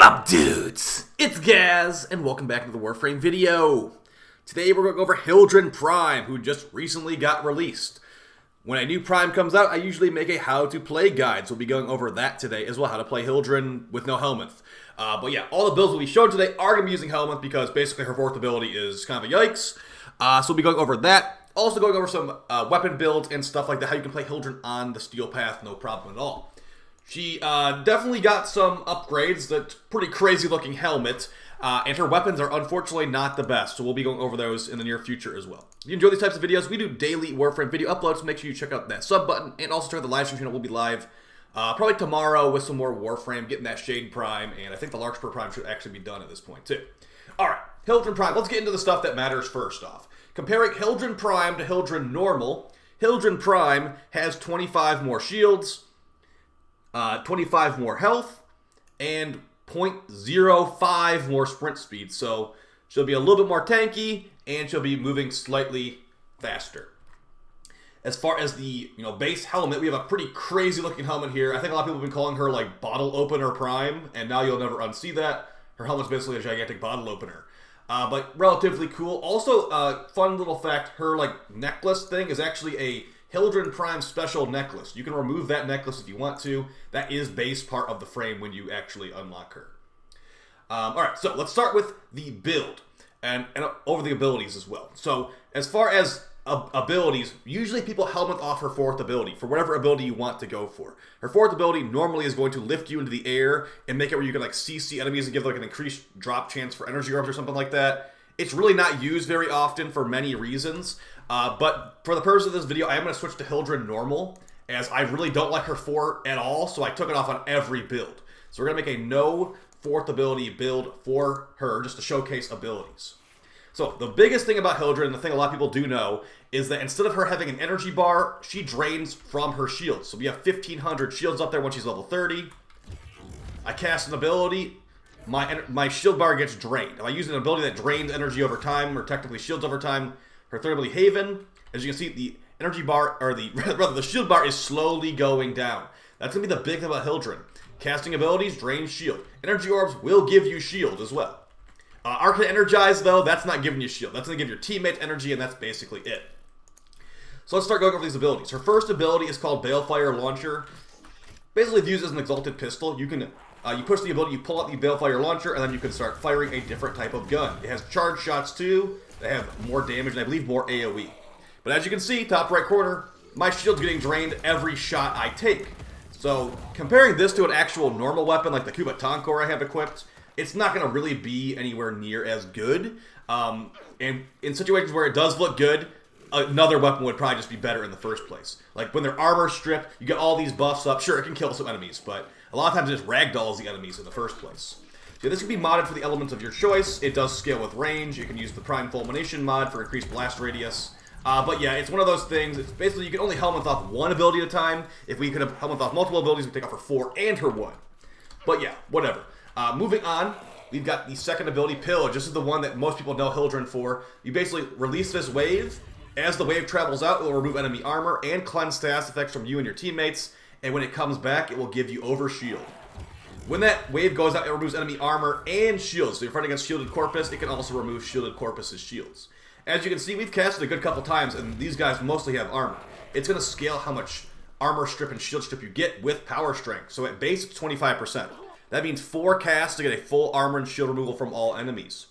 up, dudes? It's Gaz, and welcome back to the Warframe video. Today we're going over Hildryn Prime, who just recently got released. When a new Prime comes out, I usually make a how-to-play guide, so we'll be going over that today as well, how to play Hildryn with no Helminth. But yeah, all the builds we'll be showing today are going to be using Helminth because basically her fourth ability is kind of a yikes. So we'll be going over that. Also going over some weapon builds and stuff like that, how you can play Hildryn on the Steel Path, no problem at all. She definitely got some upgrades. That's pretty crazy looking helmet. And her weapons are unfortunately not the best. So we'll be going over those in the near future as well. If you enjoy these types of videos, we do daily Warframe video uploads. So make sure you check out that sub button. And also check out the live stream channel. We'll be live probably tomorrow with some more Warframe, getting that Shade Prime. And I think the Larkspur Prime should actually be done at this point too. Alright, Hildryn Prime. Let's get into the stuff that matters first off. Comparing Hildryn Prime to Hildryn Normal, Hildryn Prime has 25 more shields, 25 more health, and 0.05 more sprint speed. So she'll be a little bit more tanky, and she'll be moving slightly faster. As far as the base helmet, we have a pretty crazy looking helmet here. I think a lot of people have been calling her like Bottle Opener Prime, and now you'll never unsee that. Her helmet's basically a gigantic bottle opener. But relatively cool. Also, fun little fact, her necklace thing is actually a Hildryn Prime special necklace. You can remove that necklace if you want to. That is base part of the frame when you actually unlock her. Alright, so let's start with the build and over the abilities as well. So as far as abilities, usually people helmet off her fourth ability for whatever ability you want to go for. Her fourth ability normally is going to lift you into the air and make it where you can CC enemies and give an increased drop chance for energy orbs or something like that. It's really not used very often for many reasons. But for the purpose of this video, I am going to switch to Hildryn Normal, as I really don't like her 4 at all, so I took it off on every build. So we're going to make a no fourth ability build for her, just to showcase abilities. So the biggest thing about Hildryn, and the thing a lot of people do know, is that instead of her having an energy bar, she drains from her shields. So we have 1,500 shields up there when she's level 30. I cast an ability, my shield bar gets drained. If I use an ability that drains energy over time, or technically shields over time, her third ability, Haven, as you can see, the energy bar, or the shield bar is slowly going down. That's going to be the big thing about Hildryn. Casting abilities, drain shield. Energy orbs will give you shield as well. Arcane Energize, though, that's not giving you shield. That's going to give your teammates energy, and that's basically it. So let's start going over these abilities. Her first ability is called Balefire Launcher. Basically, it's used as an exalted pistol. You can you push the ability, you pull out the Balefire Launcher, and then you can start firing a different type of gun. It has charge shots too. They have more damage, and I believe more AoE. But as you can see, top right corner, my shield's getting drained every shot I take. So comparing this to an actual normal weapon like the Kubatankor I have equipped, it's not going to really be anywhere near as good. And in situations where it does look good, another weapon would probably just be better in the first place. Like when they're armor stripped, you get all these buffs up. Sure, it can kill some enemies, but a lot of times it just ragdolls the enemies in the first place. So this can be modded for the elements of your choice. It does scale with range. You can use the Prime Fulmination mod for increased blast radius. But yeah, it's one of those things. It's basically you can only helmet off one ability at a time. If we could have helmet off multiple abilities, we take off her 4 and her 1. But yeah, whatever. Moving on, we've got the second ability, Pillage. This is the one that most people know Hildryn for. You basically release this wave. As the wave travels out, it will remove enemy armor and cleanse status effects from you and your teammates. And when it comes back, it will give you overshield. When that wave goes out, it removes enemy armor and shields. So if you're fighting against Shielded Corpus, it can also remove Shielded Corpus's shields. As you can see, we've casted a good couple times, and these guys mostly have armor. It's going to scale how much armor strip and shield strip you get with power strength. So at base, it's 25%. That means 4 casts to get a full armor and shield removal from all enemies.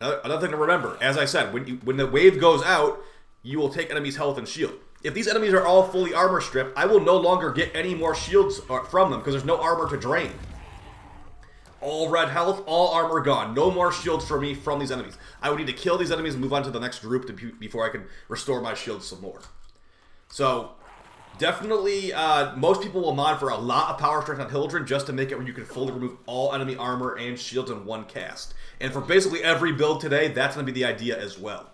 Another thing to remember, as I said, when the wave goes out, you will take enemies' health and shield. If these enemies are all fully armor stripped, I will no longer get any more shields from them because there's no armor to drain. All red health, all armor gone. No more shields for me from these enemies. I would need to kill these enemies and move on to the next group before I can restore my shields some more. So, definitely, most people will mod for a lot of power strength on Hildryn just to make it where you can fully remove all enemy armor and shields in one cast. And for basically every build today, that's going to be the idea as well.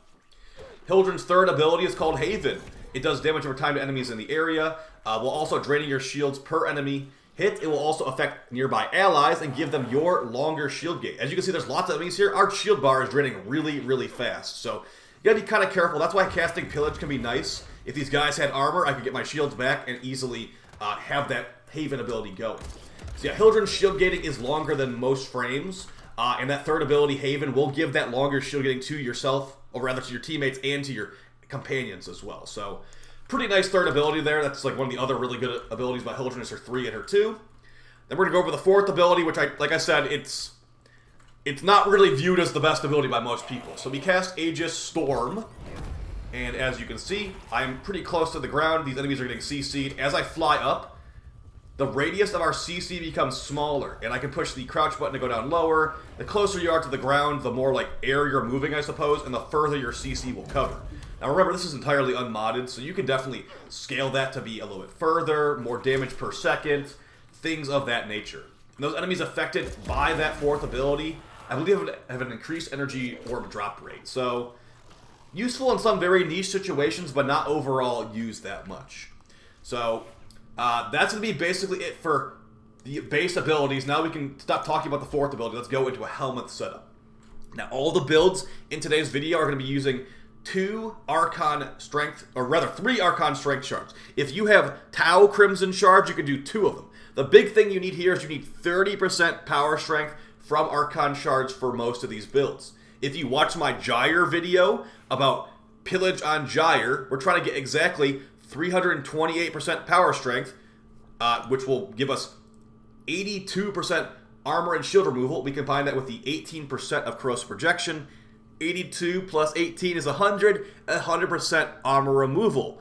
Hildryn's third ability is called Haven. It does damage over time to enemies in the area, while also draining your shields per enemy hit. It will also affect nearby allies and give them your longer shield gate. As you can see, there's lots of enemies here. Our shield bar is draining really, really fast. So you gotta be kind of careful. That's why casting Pillage can be nice. If these guys had armor, I could get my shields back and easily have that Haven ability going. So yeah, Hildryn's shield gating is longer than most frames, and that third ability, Haven, will give that longer shield gating to yourself, or rather to your teammates and to your companions as well. So pretty nice third ability there. That's like one of the other really good abilities by Hildryn is her 3 and her 2. Then we're going to go over the fourth ability, which, like I said, it's not really viewed as the best ability by most people. So we cast Aegis Storm, and as you can see, I'm pretty close to the ground. These enemies are getting CC'd. As I fly up, the radius of our CC becomes smaller, and I can push the crouch button to go down lower. The closer you are to the ground, the more like air you're moving, I suppose, and the further your CC will cover. Now remember, this is entirely unmodded, so you can definitely scale that to be a little bit further, more damage per second, things of that nature. And those enemies affected by that fourth ability, I believe, have an increased energy orb drop rate. So, useful in some very niche situations, but not overall used that much. So, that's going to be basically it for the base abilities. Now we can stop talking about the fourth ability. Let's go into a helmet setup. Now, all the builds in today's video are going to be using 2 Archon Strength, or rather 3 Archon Strength shards. If you have Tau Crimson shards, you can do 2 of them. The big thing you need here is you need 30% power strength from Archon shards for most of these builds. If you watch my Gyre video about pillage on Gyre, we're trying to get exactly 328% power strength, which will give us 82% armor and shield removal. We combine that with the 18% of corrosive projection. 82 plus 18 is 100% armor removal.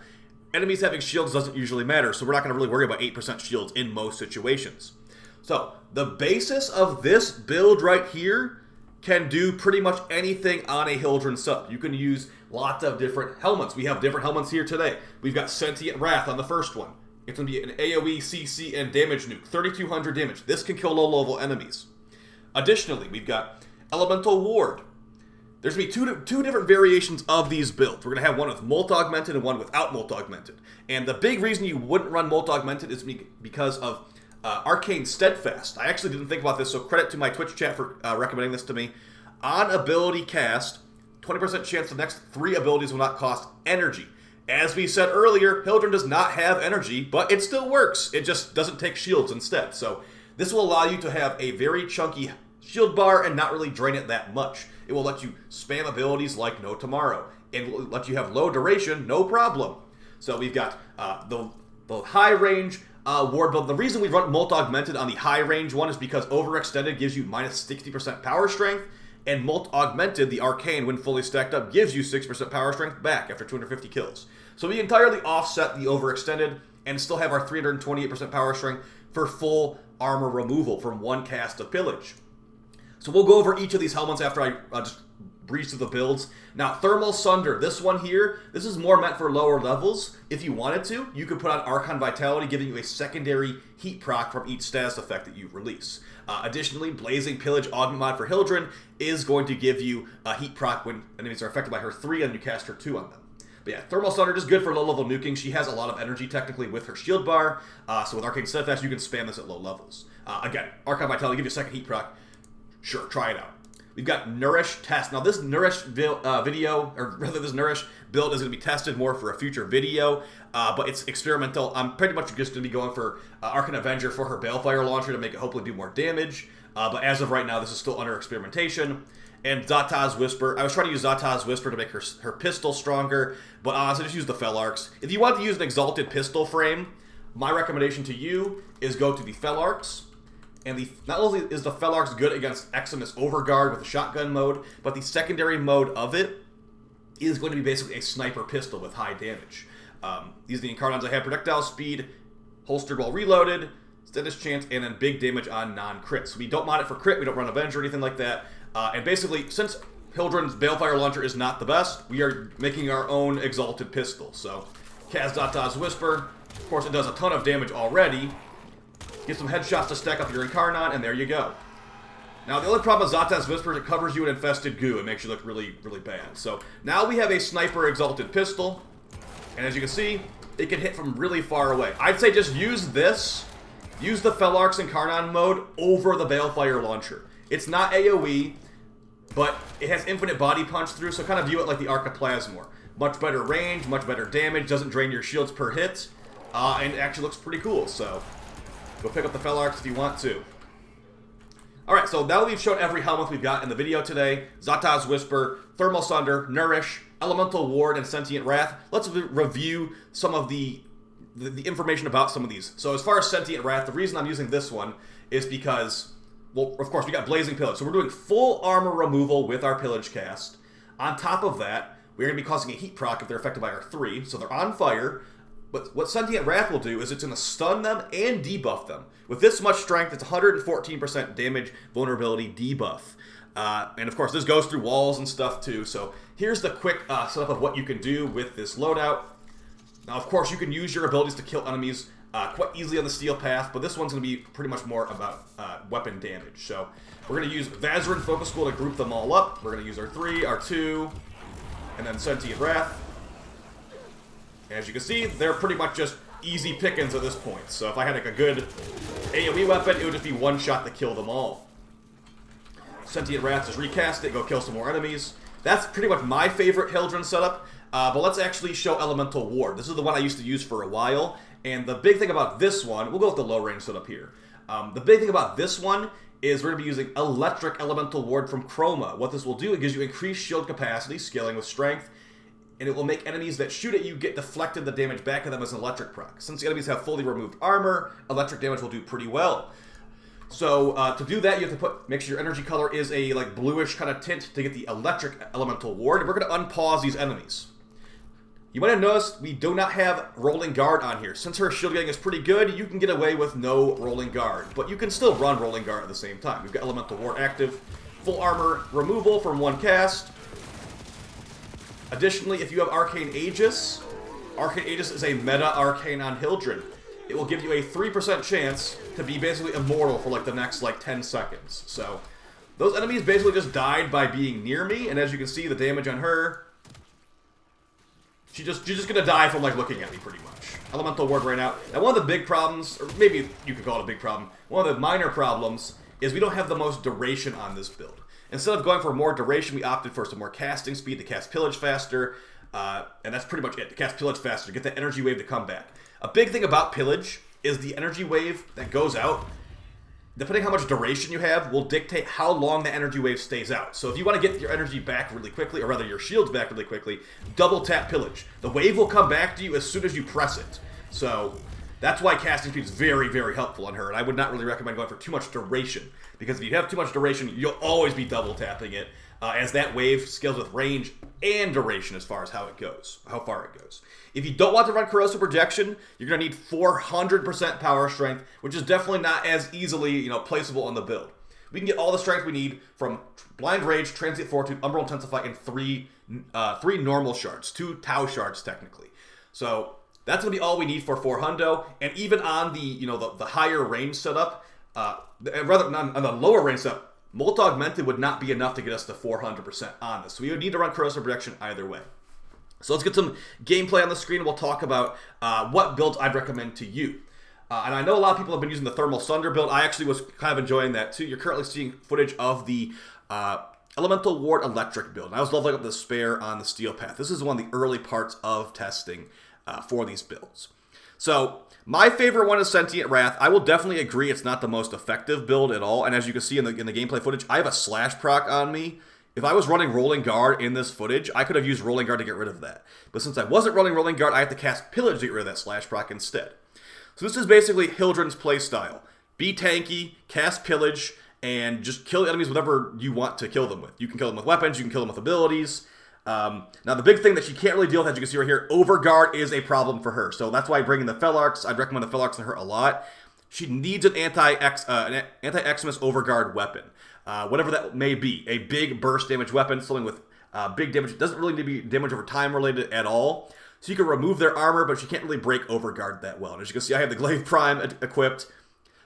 Enemies having shields doesn't usually matter, so we're not going to really worry about 8% shields in most situations. So, the basis of this build right here can do pretty much anything on a Hildryn sub. You can use lots of different helmets. We have different helmets here today. We've got Sentient Wrath on the first one. It's going to be an AoE, CC, and damage nuke. 3,200 damage. This can kill low-level enemies. Additionally, we've got Elemental Ward. There's going to be two different variations of these builds. We're going to have one with Molt Augmented and one without Molt Augmented. And the big reason you wouldn't run Molt Augmented is because of Arcane Steadfast. I actually didn't think about this, so credit to my Twitch chat for recommending this to me. On ability cast, 20% chance the next 3 abilities will not cost energy. As we said earlier, Hildryn does not have energy, but it still works. It just doesn't take shields instead. So this will allow you to have a very chunky shield bar and not really drain it that much. It will let you spam abilities like no tomorrow, and will let you have low duration, no problem. So we've got the high range ward build. The reason we run Molt Augmented on the high range one is because Overextended gives you minus 60% power strength, and Molt Augmented, the Arcane, when fully stacked up, gives you 6% power strength back after 250 kills. So we entirely offset the Overextended and still have our 328% power strength for full armor removal from one cast of Pillage. So we'll go over each of these helmets after I just breeze through the builds. Now, Thermal Sunder, this one here, this is more meant for lower levels. If you wanted to, you could put on Archon Vitality, giving you a secondary heat proc from each status effect that you release. Additionally, Blazing Pillage Augment Mod for Hildryn is going to give you a heat proc when enemies are affected by her 3 and you cast her 2 on them. But yeah, Thermal Sunder is good for low-level nuking. She has a lot of energy technically with her shield bar, so with Arcane Steadfast, you can spam this at low levels. Again, Archon Vitality, give you a second heat proc. Sure, try it out. We've got Nourish Test. Now this Nourish video, or rather this Nourish build is going to be tested more for a future video, but it's experimental. I'm pretty much just going to be going for Arcane Avenger for her Balefire launcher to make it hopefully do more damage, but as of right now this is still under experimentation. And Zata's Whisper. I was trying to use Zata's Whisper to make her pistol stronger, but honestly just use the felarx. If you want to use an exalted pistol frame, my recommendation to you is go to the felarx. And not only is the felarx good against Eximus Overguard with the shotgun mode, but the secondary mode of it is going to be basically a sniper pistol with high damage. These are the Incarnons I have: projectile speed, holstered while reloaded, status chance, and then big damage on non-crits. We don't mod it for crit, we don't run Avenger or anything like that. And basically, since Hildryn's Balefire launcher is not the best, we are making our own exalted pistol. So, Kaz.Da's Whisper, of course it does a ton of damage already. Get some headshots to stack up your Incarnon, and there you go. Now, the only problem with Zata's Whisper is it covers you in infested goo. It makes you look really, really bad. So, now we have a sniper exalted pistol, and as you can see, it can hit from really far away. I'd say just use this. Use the felarx Incarnon mode over the Balefire launcher. It's not AoE, but it has infinite body punch through, so kind of view it like the Archiplasmor. Much better range, much better damage, doesn't drain your shields per hit, and it actually looks pretty cool, so Go pick up the felarx if you want to. Alright, so now that we've shown every helmet we've got in the video today, Xata's Whisper, Thermal Sunder, Nourish, Elemental Ward, and Sentient Wrath, let's review some of the information about some of these. So as far as Sentient Wrath, the reason I'm using this one is because, well, of course, we got Blazing Pillage. So we're doing full armor removal with our Pillage cast. On top of that, we're going to be causing a heat proc if they're affected by our 3, so they're on fire. But what Sentient Wrath will do is it's going to stun them and debuff them. With this much strength, it's 114% damage vulnerability debuff. And of course, this goes through walls and stuff too. So here's the quick setup of what you can do with this loadout. Now, of course, you can use your abilities to kill enemies quite easily on the steel path, but this one's going to be pretty much more about weapon damage. So we're going to use Vazarin Focus School to group them all up. We're going to use our 3, our 2, and then Sentient Wrath. As you can see, they're pretty much just easy pickings at this point. So if I had like a good AoE weapon, it would just be one shot to kill them all. Sentient Wrath, just recast it, go kill some more enemies. That's pretty much my favorite Hildryn setup. But let's actually show Elemental Ward. This is the one I used to use for a while. And the big thing about this one, we'll go with the low range setup here. The big thing about this one is we're going to be using Electric Elemental Ward from Chroma. What this will do, it gives you increased shield capacity, scaling with strength. And it will make enemies that shoot at you get deflected the damage back at them as an electric proc. Since the enemies have fully removed armor, electric damage will do pretty well. So to do that, you have to make sure your energy color is a like bluish kind of tint to get the electric elemental ward. And we're going to unpause these enemies. You might have noticed we do not have rolling guard on here. Since her shield getting is pretty good, you can get away with no rolling guard. But you can still run rolling guard at the same time. We've got elemental ward active, full armor removal from one cast. Additionally, if you have Arcane Aegis is a meta arcane on Hildryn. It will give you a 3% chance to be basically immortal for like the next like 10 seconds. So those enemies basically just died by being near me, and as you can see, the damage on her, she's just gonna die from like looking at me pretty much. Elemental Ward right now. Now one of the big problems, or maybe you could call it a big problem, one of the minor problems is we don't have the most duration on this build. Instead of going for more duration, we opted for some more casting speed to cast Pillage faster, and that's pretty much it, to cast Pillage faster, to get that energy wave to come back. A big thing about Pillage is the energy wave that goes out, depending how much duration you have, will dictate how long the energy wave stays out. So if you want to get your energy back really quickly, or rather your shields back really quickly, double tap Pillage. The wave will come back to you as soon as you press it. So that's why casting speed is very, very helpful on her, and I would not really recommend going for too much duration, because if you have too much duration, you'll always be double tapping it, as that wave scales with range and duration as far as how far it goes. If you don't want to run Corrosive Projection, you're going to need 400% power strength, which is definitely not as easily, placeable on the build. We can get all the strength we need from Blind Rage, Transient Fortitude, Umbral Intensify, and three normal shards, 2 Tau shards technically. So that's going to be all we need for 400, and even on the higher range setup, rather on the lower range setup, Molt Augmented would not be enough to get us to 400% on this. So we would need to run Corrosive Projection either way. So let's get some gameplay on the screen, and we'll talk about what builds I'd recommend to you. And I know a lot of people have been using the Thermal Sunder build. I actually was kind of enjoying that too. You're currently seeing footage of the Elemental Ward Electric build. And I was leveling up the spare on the Steel Path. This is one of the early parts of testing for these builds. So my favorite one is Sentient Wrath. I will definitely agree it's not the most effective build at all. And as you can see in the gameplay footage, I have a slash proc on me. If I was running Rolling Guard in this footage, I could have used Rolling Guard to get rid of that. But since I wasn't running Rolling Guard, I have to cast Pillage to get rid of that slash proc instead. So this is basically Hildryn's playstyle. Be tanky, cast Pillage, and just kill enemies with whatever you want to kill them with. You can kill them with weapons, you can kill them with abilities. Now the big thing that she can't really deal with, as you can see right here, Overguard is a problem for her. So that's why I bring in the felarx. I'd recommend the felarx to her a lot. She needs an anti-Xmas Overguard weapon. Whatever that may be. A big burst damage weapon, something with big damage. It doesn't really need to be damage over time related at all. So you can remove their armor, but she can't really break Overguard that well. And as you can see, I have the Glaive Prime equipped.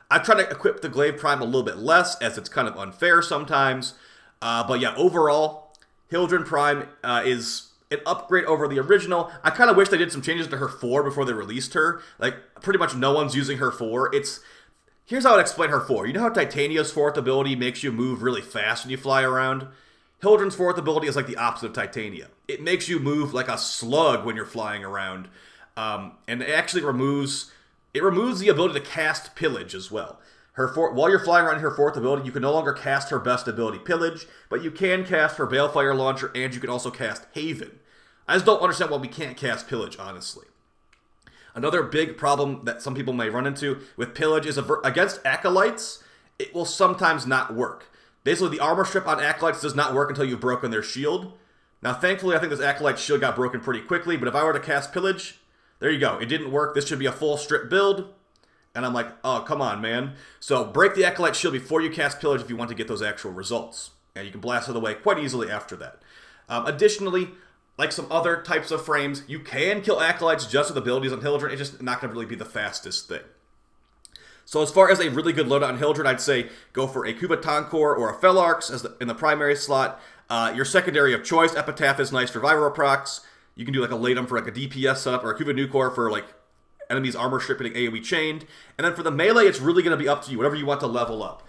I try to equip the Glaive Prime a little bit less, as it's kind of unfair sometimes. But yeah, overall, Hildryn Prime is an upgrade over the original. I kind of wish they did some changes to her 4 before they released her. Like, pretty much no one's using her 4. Here's how I'd explain her 4. You know how Titania's 4th ability makes you move really fast when you fly around? Hildryn's 4th ability is like the opposite of Titania. It makes you move like a slug when you're flying around. And it actually removes It removes the ability to cast Pillage as well. While you're flying around her 4th ability, you can no longer cast her best ability, Pillage, but you can cast her Balefire Launcher, and you can also cast Haven. I just don't understand why we can't cast Pillage, honestly. Another big problem that some people may run into with Pillage is against Acolytes, it will sometimes not work. Basically, the armor strip on Acolytes does not work until you've broken their shield. Now, thankfully, I think this Acolyte shield got broken pretty quickly, but if I were to cast Pillage, there you go. It didn't work. This should be a full strip build. And I'm like, oh, come on, man. So break the Acolyte shield before you cast Pillage if you want to get those actual results. And you can blast it away quite easily after that. Additionally, like some other types of frames, you can kill Acolytes just with abilities on Hildryn. It's just not going to really be the fastest thing. So as far as a really good loadout on Hildryn, I'd say go for a Kuba-Tonkor or a felarx in the primary slot. Your secondary of choice, Epitaph, is nice for Viro procs. You can do like a Latum for like a DPS setup, or a Kuba-Nukor for like enemies armor stripping AoE chained. And then for the melee, it's really going to be up to you, whatever you want to level up.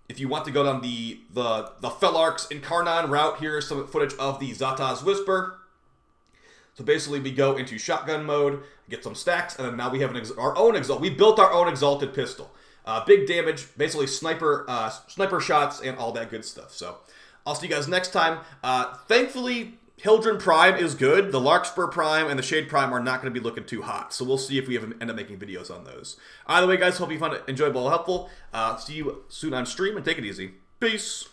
If you want to go down the felarx Incarnon route, here's some footage of the Zata's Whisper. So basically, we go into shotgun mode, get some stacks, and then now we have our own Exalt. We built our own Exalted Pistol. Big damage, basically sniper shots, and all that good stuff. So I'll see you guys next time. Thankfully, Hildryn Prime is good. The Larkspur Prime and the Shade Prime are not going to be looking too hot. So we'll see if we end up making videos on those. Either way, guys, hope you found it enjoyable and helpful. See you soon on stream, and take it easy. Peace.